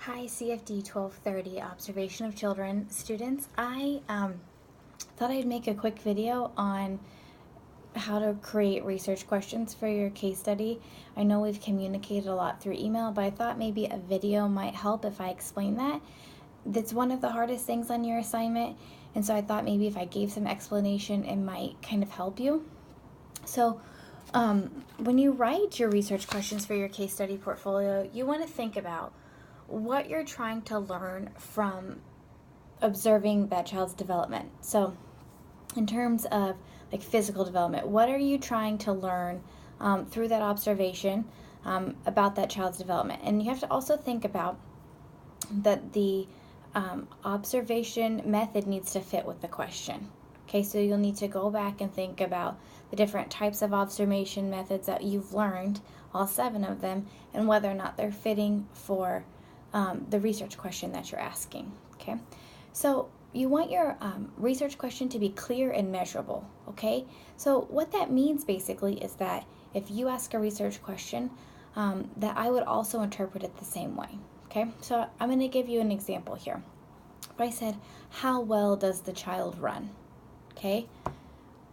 Hi, CFD 1230 Observation of Children students. I thought I'd make a quick video on how to create research questions for your case study. I know we've communicated a lot through email, but I thought maybe a video might help if I explain that. That's one of the hardest things on your assignment, and so I thought maybe if I gave some explanation, it might kind of help you. So when you write your research questions for your case study portfolio, you want to think about what you're trying to learn from observing that child's development. So in terms of like physical development, what are you trying to learn through that observation about that child's development? And you have to also think about that the observation method needs to fit with the question. Okay, so you'll need to go back and think about the different types of observation methods that you've learned, all 7 of them, and whether or not they're fitting for the research question that you're asking. Okay, so you want your research question to be clear and measurable. Okay, so what that means basically is that if you ask a research question, that I would also interpret it the same way. Okay, so I'm going to give you an example here. If I said, how well does the child run? Okay,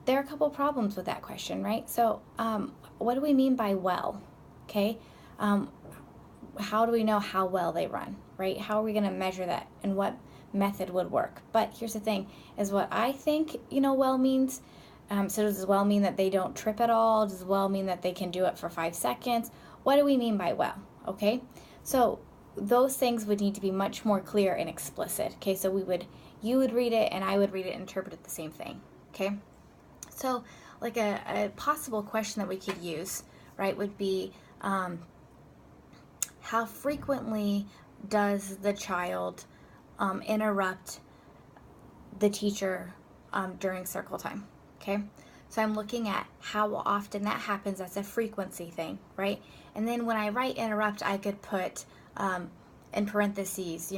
there are a couple problems with that question, right? So what do we mean by well? Okay, how do we know how well they run, right? How are we going to measure that, and what method would work? But here's the thing, is what I think, well means. So does well mean that they don't trip at all? Does well mean that they can do it for 5 seconds? What do we mean by well? Okay, so those things would need to be much more clear and explicit. Okay, so you would read it and I would read it and interpret it the same thing. Okay, so like a possible question that we could use, right, would be how frequently does the child interrupt the teacher during circle time? Okay, so I'm looking at how often that happens. That's a frequency thing, right? And then when I write interrupt, I could put in parentheses,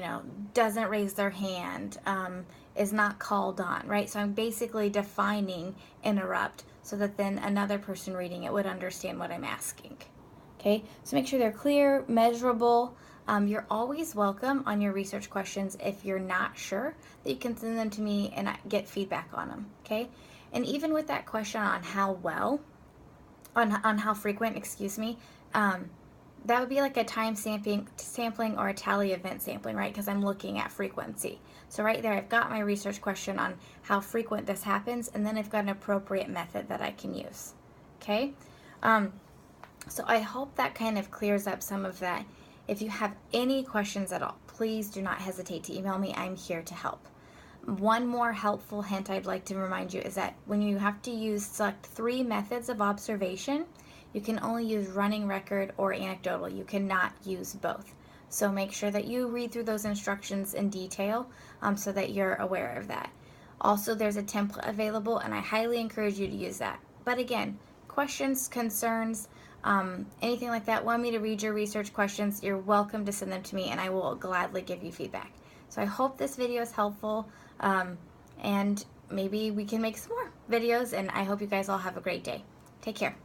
doesn't raise their hand, is not called on, right? So I'm basically defining interrupt so that then another person reading it would understand what I'm asking. Okay, so make sure they're clear, measurable. You're always welcome on your research questions. If you're not sure, that you can send them to me and I get feedback on them. Okay, and even with that question on how well, on how frequent, excuse me, that would be like a time sampling or a tally event sampling, right? Because I'm looking at frequency. So right there, I've got my research question on how frequent this happens, and then I've got an appropriate method that I can use. Okay. So I hope that kind of clears up some of that. If you have any questions at all, please do not hesitate to email me. I'm here to help. One more helpful hint I'd like to remind you is that when you have to select 3 methods of observation, you can only use running record or anecdotal. You cannot use both. So make sure that you read through those instructions in detail so that you're aware of that. Also, there's a template available, and I highly encourage you to use that. But again, questions, concerns, anything like that, want me to read your research questions, you're welcome to send them to me and I will gladly give you feedback. So I hope this video is helpful, and maybe we can make some more videos, and I hope you guys all have a great day. Take care.